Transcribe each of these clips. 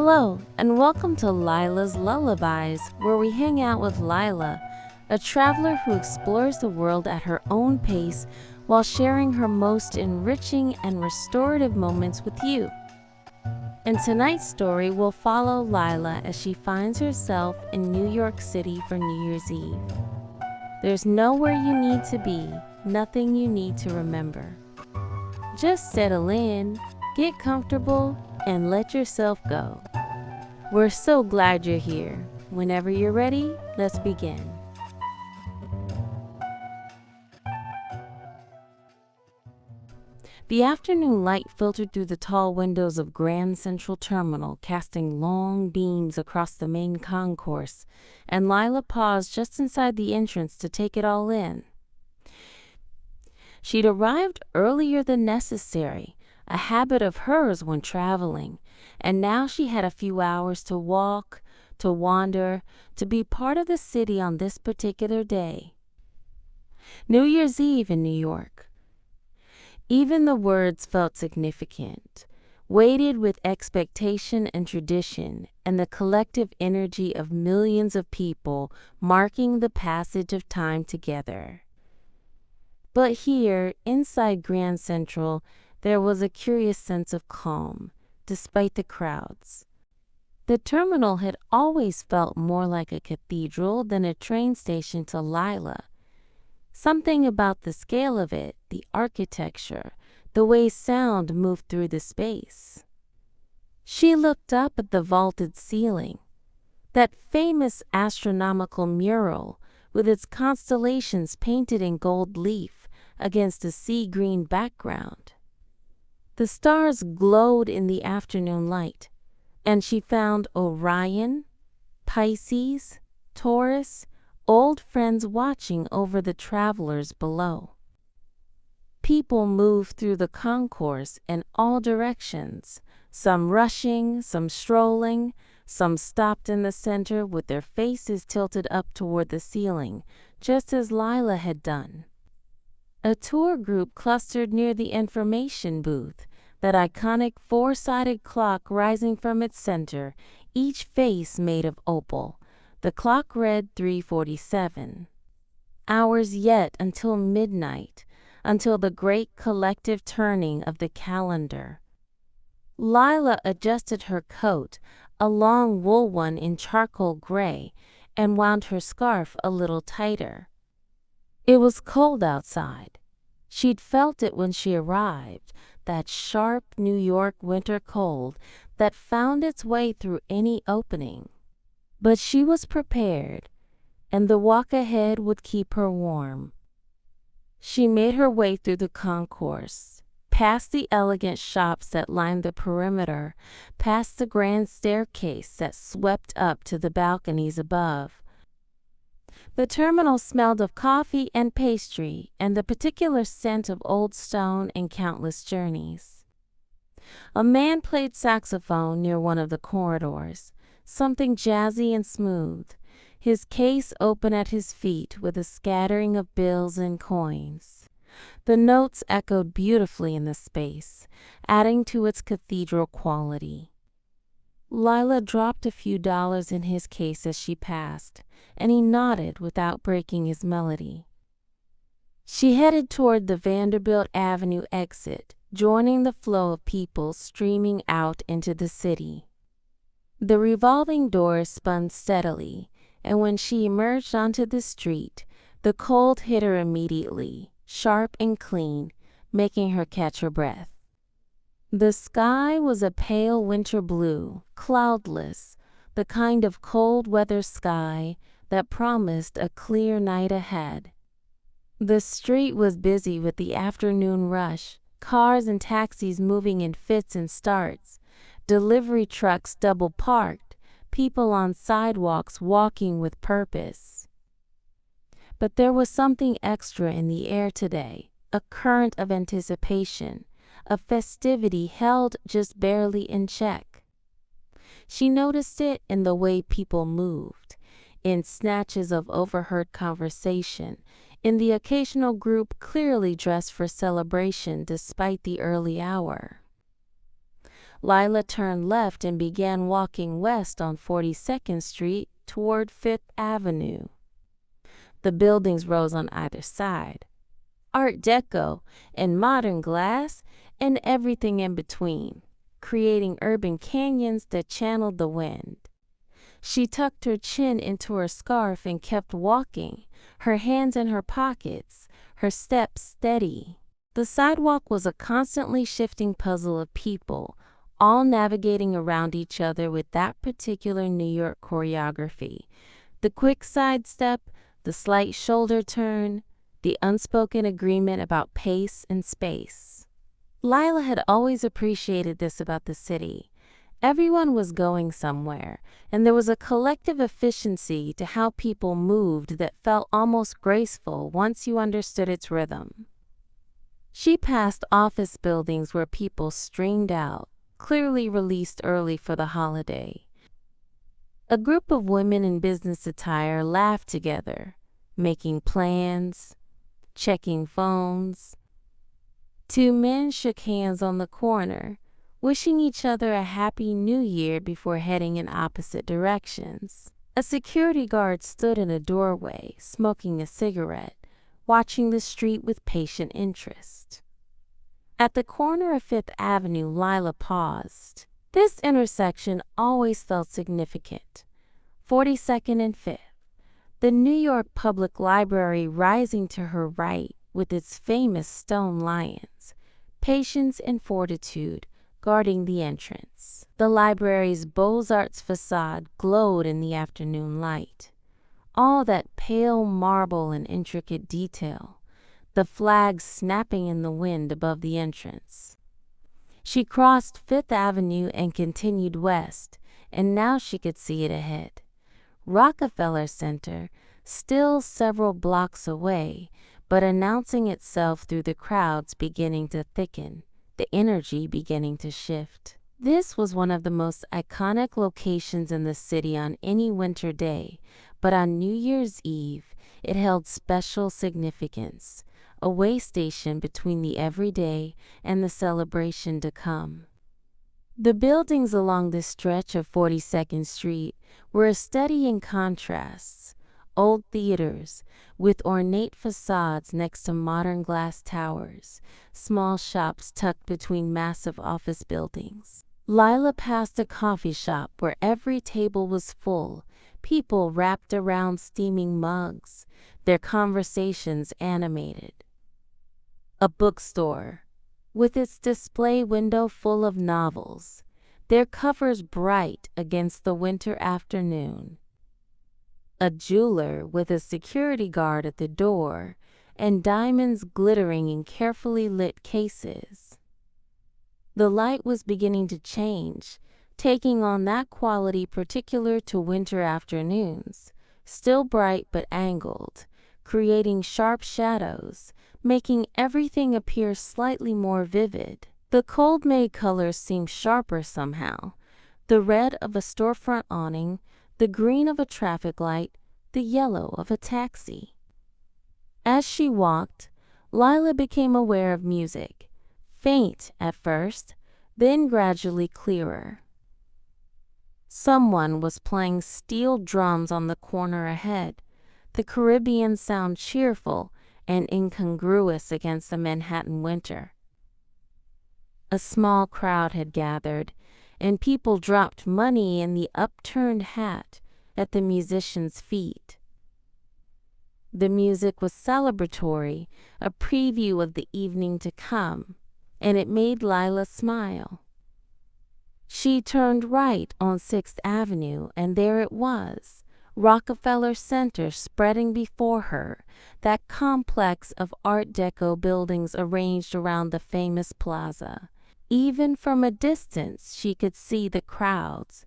Hello, and welcome to Lyla's Lullabies, where we hang out with Lyla, a traveler who explores the world at her own pace while sharing her most enriching and restorative moments with you. In tonight's story, we'll follow Lyla as she finds herself in New York City for New Year's Eve. There's nowhere you need to be, nothing you need to remember. Just settle in, get comfortable, and let yourself go. We're so glad you're here. Whenever you're ready, let's begin. The afternoon light filtered through the tall windows of Grand Central Terminal, casting long beams across the main concourse, and Lyla paused just inside the entrance to take it all in. She'd arrived earlier than necessary, a habit of hers when traveling, and now she had a few hours to walk, to wander, to be part of the city on this particular day. New Year's Eve in New York. Even the words felt significant, weighted with expectation and tradition, and the collective energy of millions of people marking the passage of time together. But here, inside Grand Central, there was a curious sense of calm, despite the crowds. The terminal had always felt more like a cathedral than a train station to Lyla. Something about the scale of it, the architecture, the way sound moved through the space. She looked up at the vaulted ceiling, that famous astronomical mural with its constellations painted in gold leaf against a sea-green background. The stars glowed in the afternoon light, and she found Orion, Pisces, Taurus, old friends watching over the travelers below. People moved through the concourse in all directions, some rushing, some strolling, some stopped in the center with their faces tilted up toward the ceiling, just as Lyla had done. A tour group clustered near the information booth, that iconic four-sided clock rising from its center, each face made of opal. The clock read 3:47. Hours yet until midnight, until the great collective turning of the calendar. Lyla adjusted her coat, a long wool one in charcoal gray, and wound her scarf a little tighter. It was cold outside. She'd felt it when she arrived, that sharp New York winter cold that found its way through any opening. But she was prepared, and the walk ahead would keep her warm. She made her way through the concourse, past the elegant shops that lined the perimeter, past the grand staircase that swept up to the balconies above. The terminal smelled of coffee and pastry and the particular scent of old stone and countless journeys. A man played saxophone near one of the corridors, something jazzy and smooth, his case open at his feet with a scattering of bills and coins. The notes echoed beautifully in the space, adding to its cathedral quality. Lyla dropped a few dollars in his case as she passed, and he nodded without breaking his melody. She headed toward the Vanderbilt Avenue exit, joining the flow of people streaming out into the city. The revolving doors spun steadily, and when she emerged onto the street, the cold hit her immediately, sharp and clean, making her catch her breath. The sky was a pale winter blue, cloudless, the kind of cold weather sky that promised a clear night ahead. The street was busy with the afternoon rush, cars and taxis moving in fits and starts, delivery trucks double parked, people on sidewalks walking with purpose. But there was something extra in the air today, a current of anticipation, a festivity held just barely in check. She noticed it in the way people moved, in snatches of overheard conversation, in the occasional group clearly dressed for celebration despite the early hour. Lyla turned left and began walking west on 42nd Street toward Fifth Avenue. The buildings rose on either side, Art Deco and modern glass and everything in between, creating urban canyons that channeled the wind. She tucked her chin into her scarf and kept walking, her hands in her pockets, her steps steady. The sidewalk was a constantly shifting puzzle of people, all navigating around each other with that particular New York choreography. The quick sidestep, the slight shoulder turn, the unspoken agreement about pace and space. Lyla had always appreciated this about the city. Everyone was going somewhere, and there was a collective efficiency to how people moved that felt almost graceful once you understood its rhythm. She passed office buildings where people streamed out, clearly released early for the holiday. A group of women in business attire laughed together, making plans, checking phones. Two men shook hands on the corner, wishing each other a happy new year before heading in opposite directions. A security guard stood in a doorway, smoking a cigarette, watching the street with patient interest. At the corner of Fifth Avenue, Lyla paused. This intersection always felt significant. 42nd and Fifth. The New York Public Library rising to her right with its famous stone lions, patience and fortitude, guarding the entrance. The library's Beaux-Arts facade glowed in the afternoon light. All that pale marble and intricate detail, the flags snapping in the wind above the entrance. She crossed Fifth Avenue and continued west, and now she could see it ahead. Rockefeller Center, still several blocks away, but announcing itself through the crowds beginning to thicken, the energy beginning to shift. This was one of the most iconic locations in the city on any winter day, but on New Year's Eve, it held special significance, a way station between the everyday and the celebration to come. The buildings along this stretch of 42nd Street were a study in contrasts. Old theaters with ornate facades next to modern glass towers, small shops tucked between massive office buildings. Lyla passed a coffee shop where every table was full, people wrapped around steaming mugs, their conversations animated. A bookstore, with its display window full of novels, their covers bright against the winter afternoon. A jeweler with a security guard at the door and diamonds glittering in carefully lit cases. The light was beginning to change, taking on that quality particular to winter afternoons, still bright but angled, creating sharp shadows, making everything appear slightly more vivid. The cold-made colors seemed sharper somehow, the red of a storefront awning, the green of a traffic light, the yellow of a taxi. As she walked, Lyla became aware of music, faint at first, then gradually clearer. Someone was playing steel drums on the corner ahead, the Caribbean sound cheerful and incongruous against the Manhattan winter. A small crowd had gathered, and people dropped money in the upturned hat at the musician's feet. The music was celebratory, a preview of the evening to come, and it made Lyla smile. She turned right on 6th Avenue, and there it was, Rockefeller Center spreading before her, that complex of Art Deco buildings arranged around the famous plaza. Even from a distance, she could see the crowds,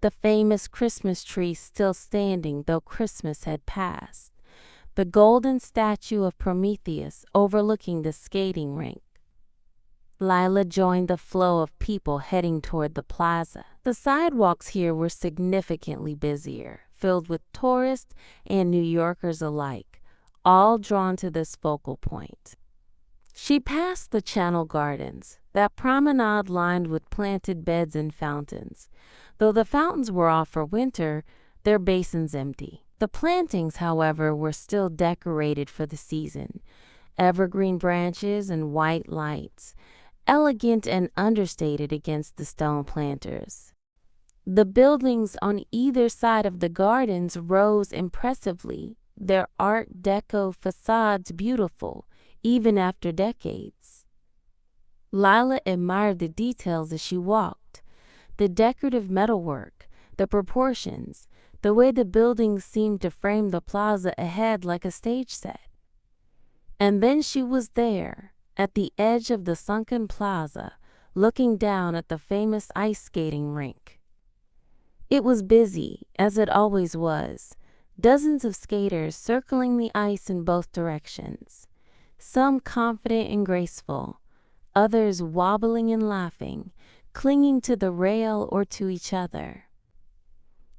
the famous Christmas tree still standing though Christmas had passed, the golden statue of Prometheus overlooking the skating rink. Lyla joined the flow of people heading toward the plaza. The sidewalks here were significantly busier, filled with tourists and New Yorkers alike, all drawn to this focal point. She passed the Channel Gardens, that promenade lined with planted beds and fountains. Though the fountains were off for winter, their basins empty. The plantings, however, were still decorated for the season. Evergreen branches and white lights, elegant and understated against the stone planters. The buildings on either side of the gardens rose impressively, their Art Deco facades beautiful, even after decades. Lyla admired the details as she walked. The decorative metalwork, the proportions, the way the buildings seemed to frame the plaza ahead like a stage set. And then she was there, at the edge of the sunken plaza, looking down at the famous ice skating rink. It was busy, as it always was, dozens of skaters circling the ice in both directions, some confident and graceful, others wobbling and laughing, clinging to the rail or to each other.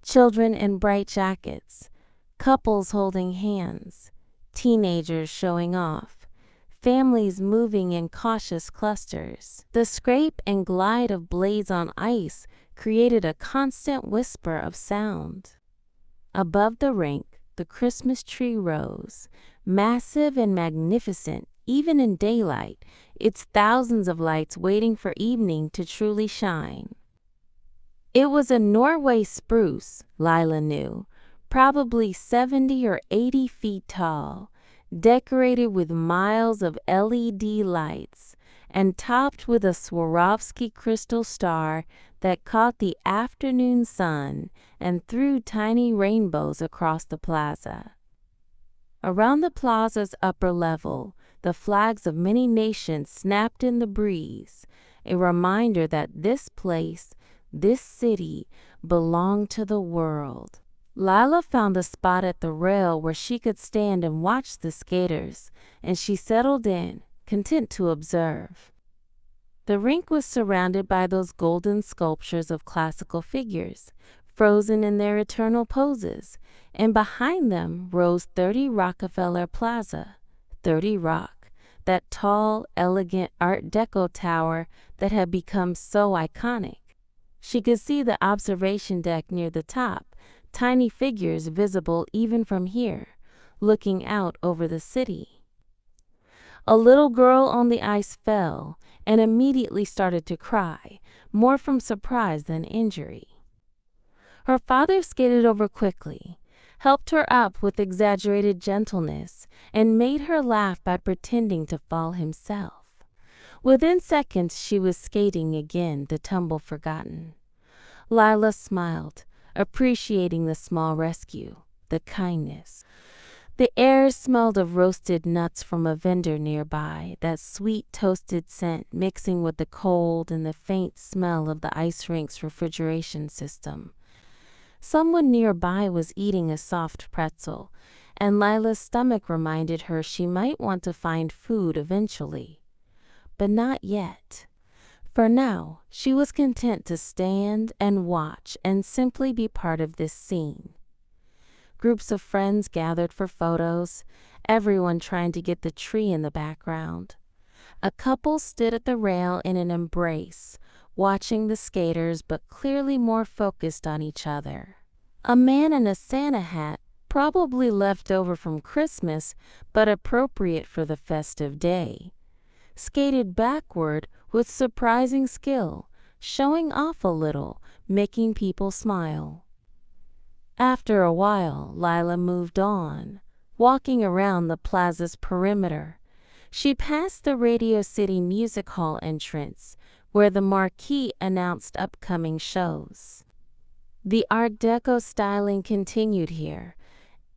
Children in bright jackets, couples holding hands, teenagers showing off, families moving in cautious clusters. The scrape and glide of blades on ice created a constant whisper of sound. Above the rink, the Christmas tree rose, massive and magnificent, even in daylight, its thousands of lights waiting for evening to truly shine. It was a Norway spruce, Lyla knew, probably 70 or 80 feet tall, decorated with miles of LED lights, and topped with a Swarovski crystal star that caught the afternoon sun and threw tiny rainbows across the plaza. Around the plaza's upper level, the flags of many nations snapped in the breeze, a reminder that this place, this city, belonged to the world. Lyla found a spot at the rail where she could stand and watch the skaters, and she settled in, content to observe. The rink was surrounded by those golden sculptures of classical figures, frozen in their eternal poses, and behind them rose 30 Rockefeller Plaza, 30 Rock, that tall, elegant Art Deco tower that had become so iconic. She could see the observation deck near the top, tiny figures visible even from here, looking out over the city. A little girl on the ice fell and immediately started to cry, more from surprise than injury. Her father skated over quickly, helped her up with exaggerated gentleness, and made her laugh by pretending to fall himself. Within seconds she was skating again, the tumble forgotten. Lyla smiled, appreciating the small rescue, the kindness. The air smelled of roasted nuts from a vendor nearby, that sweet toasted scent mixing with the cold and the faint smell of the ice rink's refrigeration system. Someone nearby was eating a soft pretzel, and Lyla's stomach reminded her she might want to find food eventually. But not yet. For now, she was content to stand and watch and simply be part of this scene. Groups of friends gathered for photos, everyone trying to get the tree in the background. A couple stood at the rail in an embrace, watching the skaters but clearly more focused on each other. A man in a Santa hat, probably left over from Christmas but appropriate for the festive day, skated backward with surprising skill, showing off a little, making people smile. After a while, Lyla moved on, walking around the plaza's perimeter. She passed the Radio City Music Hall entrance, where the marquee announced upcoming shows. The Art Deco styling continued here.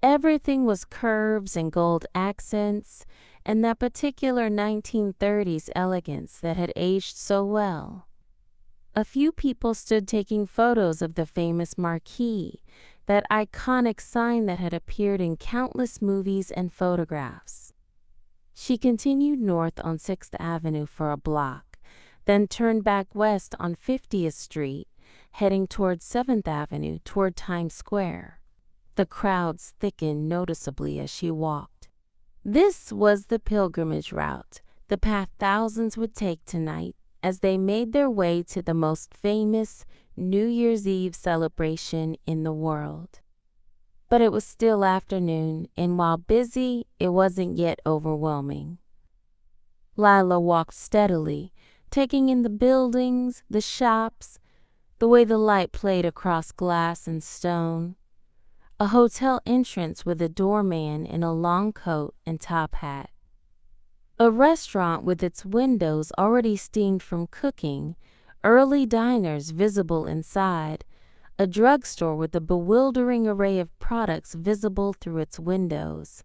Everything was curves and gold accents, and that particular 1930s elegance that had aged so well. A few people stood taking photos of the famous marquee, that iconic sign that had appeared in countless movies and photographs. She continued north on 6th Avenue for a block, then turned back west on 50th Street, heading toward 7th Avenue toward Times Square. The crowds thickened noticeably as she walked. This was the pilgrimage route, the path thousands would take tonight as they made their way to the most famous New Year's Eve celebration in the world. But it was still afternoon, and while busy, it wasn't yet overwhelming. Lyla walked steadily, taking in the buildings, the shops, the way the light played across glass and stone. A hotel entrance with a doorman in a long coat and top hat. A restaurant with its windows already steamed from cooking, early diners visible inside, a drugstore with a bewildering array of products visible through its windows.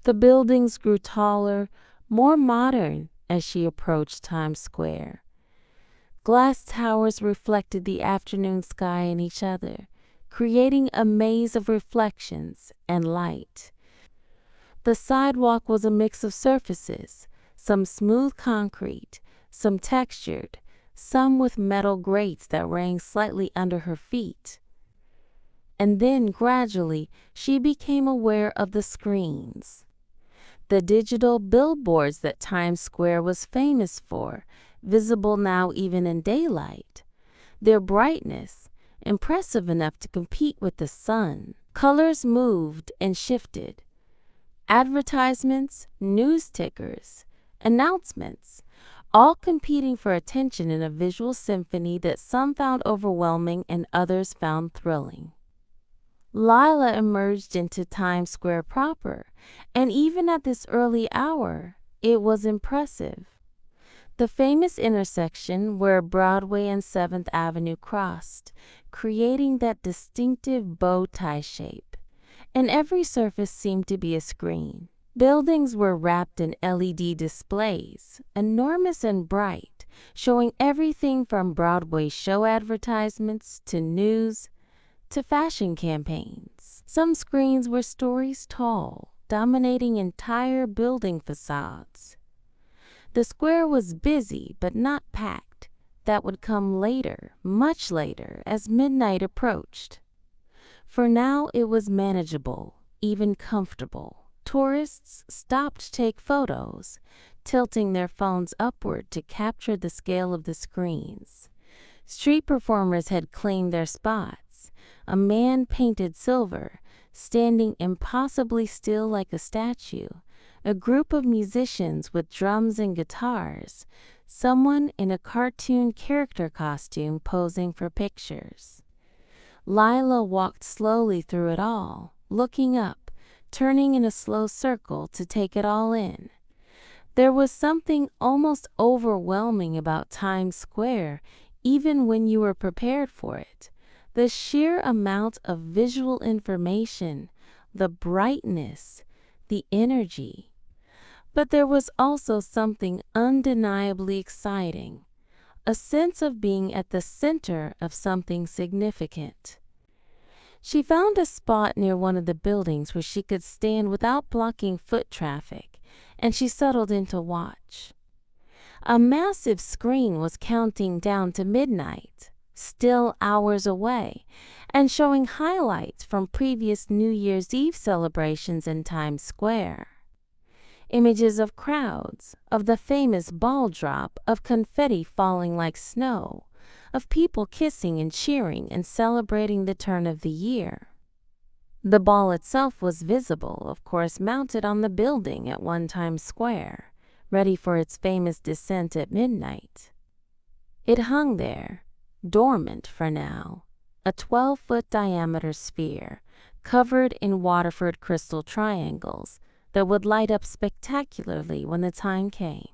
The buildings grew taller, more modern as she approached Times Square. Glass towers reflected the afternoon sky in each other, creating a maze of reflections and light. The sidewalk was a mix of surfaces, some smooth concrete, some textured, some with metal grates that rang slightly under her feet. And then, gradually, she became aware of the screens. The digital billboards that Times Square was famous for, visible now even in daylight. Their brightness, impressive enough to compete with the sun. Colors moved and shifted. Advertisements, news tickers, announcements, all competing for attention in a visual symphony that some found overwhelming and others found thrilling. Lyla emerged into Times Square proper, and even at this early hour, it was impressive. The famous intersection where Broadway and 7th Avenue crossed, creating that distinctive bow tie shape, and every surface seemed to be a screen. Buildings were wrapped in LED displays, enormous and bright, showing everything from Broadway show advertisements to news to fashion campaigns. Some screens were stories tall, dominating entire building facades. The square was busy but not packed. That would come later, much later, as midnight approached. For now it was manageable, even comfortable. Tourists stopped to take photos, tilting their phones upward to capture the scale of the screens. Street performers had claimed their spots. A man painted silver, standing impossibly still like a statue. A group of musicians with drums and guitars. Someone in a cartoon character costume posing for pictures. Lyla walked slowly through it all, looking up, turning in a slow circle to take it all in. There was something almost overwhelming about Times Square, even when you were prepared for it. The sheer amount of visual information, the brightness, the energy. But there was also something undeniably exciting, a sense of being at the center of something significant. She found a spot near one of the buildings where she could stand without blocking foot traffic, and she settled in to watch. A massive screen was counting down to midnight, still hours away, and showing highlights from previous New Year's Eve celebrations in Times Square. Images of crowds, of the famous ball drop, of confetti falling like snow, of people kissing and cheering and celebrating the turn of the year. The ball itself was visible, of course, mounted on the building at one Times Square, ready for its famous descent at midnight. It hung there, dormant for now, a 12-foot diameter sphere, covered in Waterford crystal triangles, that would light up spectacularly when the time came.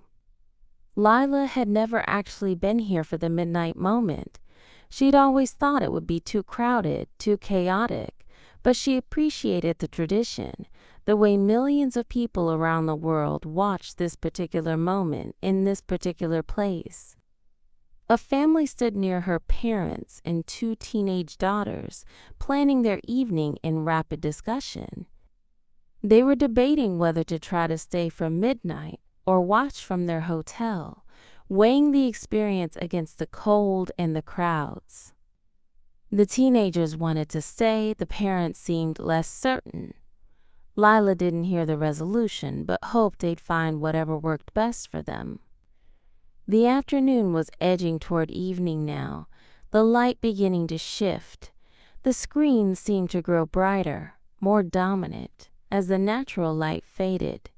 Lyla had never actually been here for the midnight moment. She'd always thought it would be too crowded, too chaotic, but she appreciated the tradition, the way millions of people around the world watched this particular moment in this particular place. A family stood near her parents and 2 teenage daughters, planning their evening in rapid discussion. They were debating whether to try to stay from midnight or watch from their hotel, weighing the experience against the cold and the crowds. The teenagers wanted to stay, the parents seemed less certain. Lyla didn't hear the resolution, but hoped they'd find whatever worked best for them. The afternoon was edging toward evening now, the light beginning to shift. The screen seemed to grow brighter, more dominant, as the natural light faded.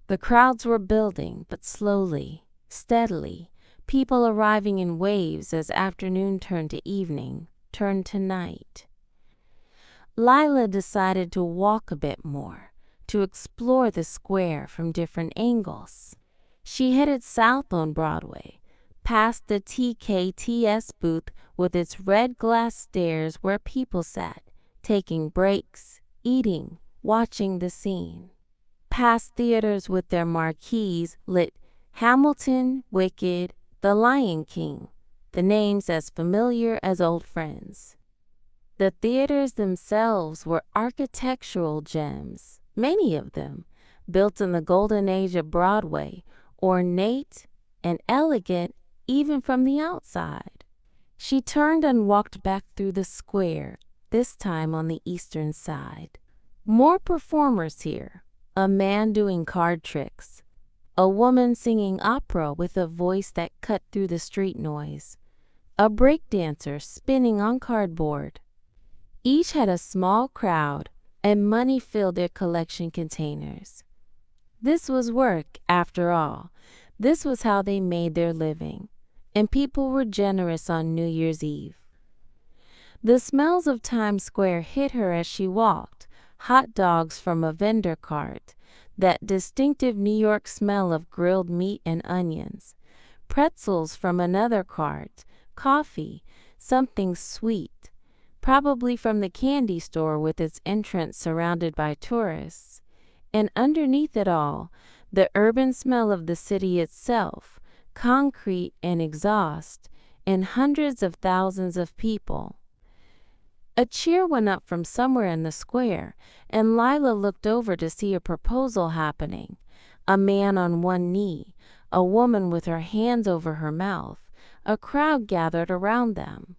The crowds were building, but slowly, steadily, people arriving in waves as afternoon turned to evening, turned to night. Lyla decided to walk a bit more, to explore the square from different angles. She headed south on Broadway, past the TKTS booth with its red glass stairs where people sat, taking breaks, eating, watching the scene. Past theaters with their marquees lit Hamilton, Wicked, The Lion King, the names as familiar as old friends. The theaters themselves were architectural gems, many of them, built in the golden age of Broadway, ornate and elegant even from the outside. She turned and walked back through the square, this time on the eastern side. More performers here, a man doing card tricks, a woman singing opera with a voice that cut through the street noise, a breakdancer spinning on cardboard. Each had a small crowd, and money filled their collection containers. This was work, after all. This was how they made their living, and people were generous on New Year's Eve. The smells of Times Square hit her as she walked, hot dogs from a vendor cart, that distinctive New York smell of grilled meat and onions, pretzels from another cart, coffee, something sweet, probably from the candy store with its entrance surrounded by tourists, and underneath it all, the urban smell of the city itself, concrete and exhaust, and hundreds of thousands of people. A cheer went up from somewhere in the square, and Lyla looked over to see a proposal happening. A man on one knee, a woman with her hands over her mouth, a crowd gathered around them.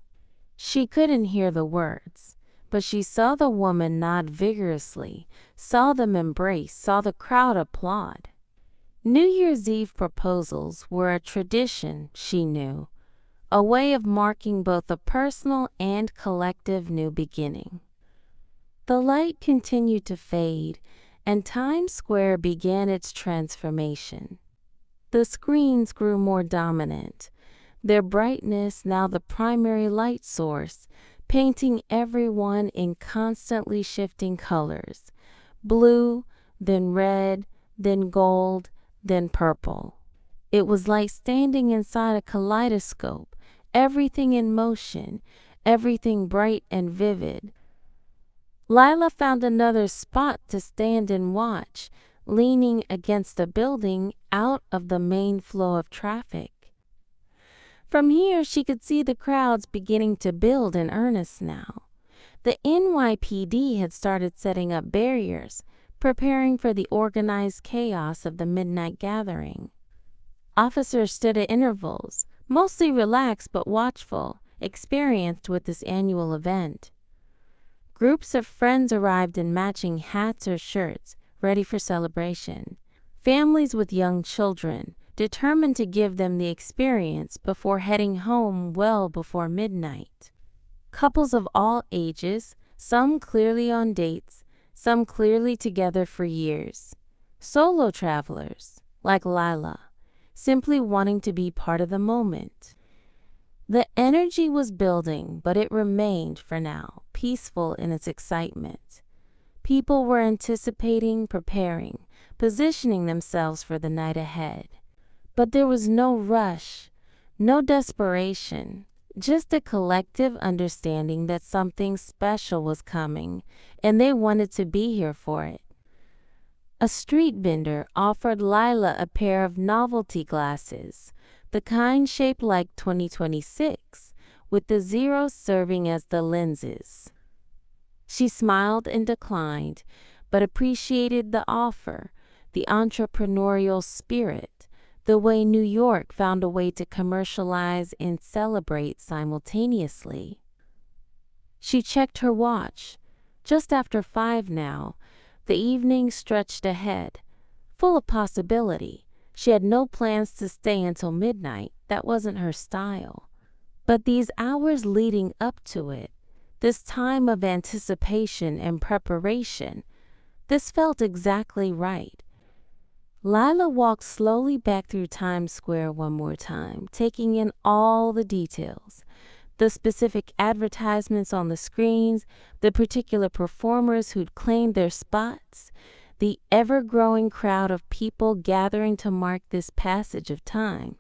She couldn't hear the words, but she saw the woman nod vigorously, saw them embrace, saw the crowd applaud. New Year's Eve proposals were a tradition, she knew, a way of marking both a personal and collective new beginning. The light continued to fade, and Times Square began its transformation. The screens grew more dominant, their brightness now the primary light source, painting everyone in constantly shifting colors, blue, then red, then gold, then purple. It was like standing inside a kaleidoscope, everything in motion, everything bright and vivid. Lyla found another spot to stand and watch, leaning against a building out of the main flow of traffic. From here she could see the crowds beginning to build in earnest now. The NYPD had started setting up barriers, preparing for the organized chaos of the midnight gathering. Officers stood at intervals, mostly relaxed but watchful, experienced with this annual event. Groups of friends arrived in matching hats or shirts, ready for celebration. Families with young children, determined to give them the experience before heading home well before midnight. Couples of all ages, some clearly on dates, some clearly together for years. Solo travelers, like Lyla, simply wanting to be part of the moment. The energy was building, but it remained, for now, peaceful in its excitement. People were anticipating, preparing, positioning themselves for the night ahead. But there was no rush, no desperation, just a collective understanding that something special was coming, and they wanted to be here for it. A street vendor offered Lyla a pair of novelty glasses, the kind shaped like 2026, with the zeros serving as the lenses. She smiled and declined, but appreciated the offer, the entrepreneurial spirit, the way New York found a way to commercialize and celebrate simultaneously. She checked her watch. Just after 5 now. The evening stretched ahead, full of possibility. She had no plans to stay until midnight. That wasn't her style. But these hours leading up to it, this time of anticipation and preparation, this felt exactly right. Lyla walked slowly back through Times Square one more time, taking in all the details. The specific advertisements on the screens, the particular performers who'd claimed their spots, the ever-growing crowd of people gathering to mark this passage of time.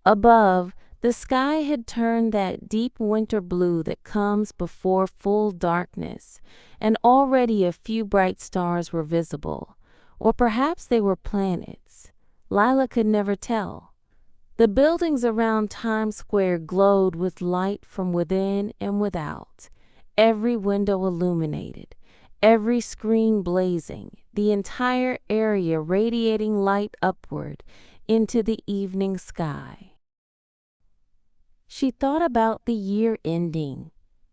Above, the sky had turned that deep winter blue that comes before full darkness, and already a few bright stars were visible. Or perhaps they were planets. Lyla could never tell. The buildings around Times Square glowed with light from within and without, every window illuminated, every screen blazing, the entire area radiating light upward into the evening sky. She thought about the year ending,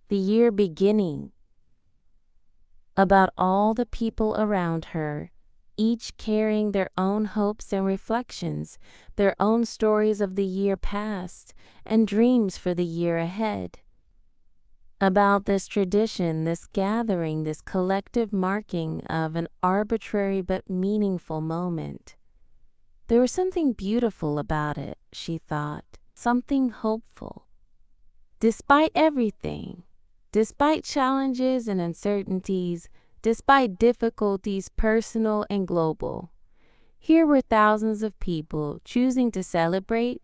the year beginning, about all the people around her, each carrying their own hopes and reflections, their own stories of the year past and dreams for the year ahead. About this tradition, this gathering, this collective marking of an arbitrary but meaningful moment. There was something beautiful about it, she thought, something hopeful. Despite everything, despite challenges and uncertainties, despite difficulties personal and global, here were thousands of people choosing to celebrate,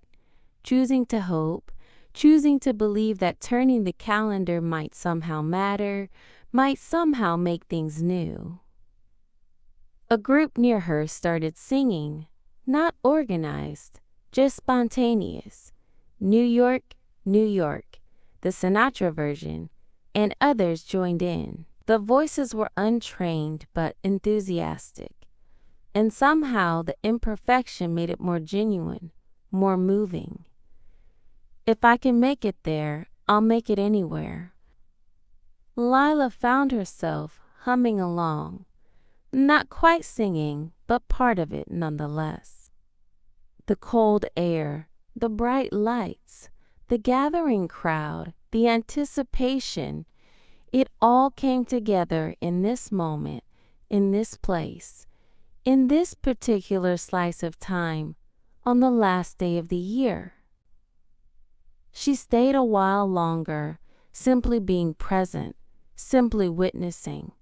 choosing to hope, choosing to believe that turning the calendar might somehow matter, might somehow make things new. A group near her started singing, not organized, just spontaneous. New York, New York, the Sinatra version, and others joined in. The voices were untrained but enthusiastic, and somehow the imperfection made it more genuine, more moving. If I can make it there, I'll make it anywhere. Lyla found herself humming along, not quite singing, but part of it nonetheless. The cold air, the bright lights, the gathering crowd, the anticipation, it all came together in this moment, in this place, in this particular slice of time, on the last day of the year. She stayed a while longer, simply being present, simply witnessing.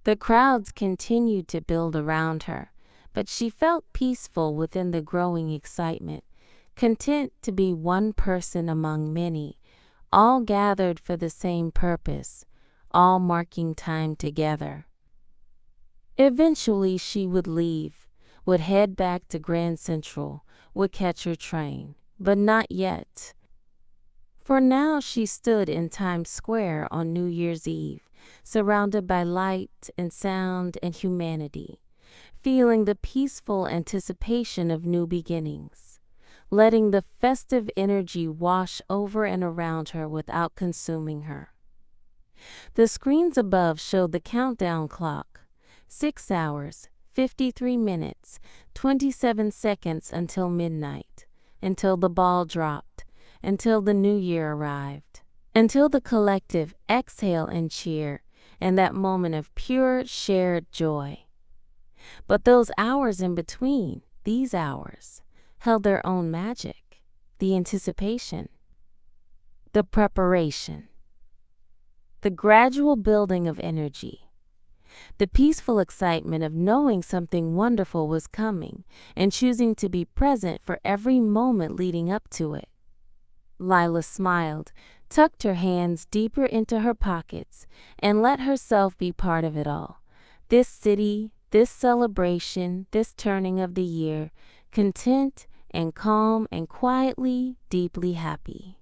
The crowds continued to build around her, but she felt peaceful within the growing excitement, content to be one person among many, all gathered for the same purpose, all marking time together. Eventually she would leave, would head back to Grand Central, would catch her train, but not yet. For now she stood in Times Square on New Year's Eve, surrounded by light and sound and humanity, feeling the peaceful anticipation of new beginnings, letting the festive energy wash over and around her without consuming her. The screens above showed the countdown clock, 6 hours, 53 minutes, 27 seconds until midnight, until the ball dropped, until the new year arrived, until the collective exhale and cheer, and that moment of pure shared joy. But those hours in between, these hours, held their own magic, the anticipation, the preparation, the gradual building of energy, the peaceful excitement of knowing something wonderful was coming and choosing to be present for every moment leading up to it. Lyla smiled, tucked her hands deeper into her pockets, and let herself be part of it all. This city, this celebration, this turning of the year, content and calm and quietly, deeply happy.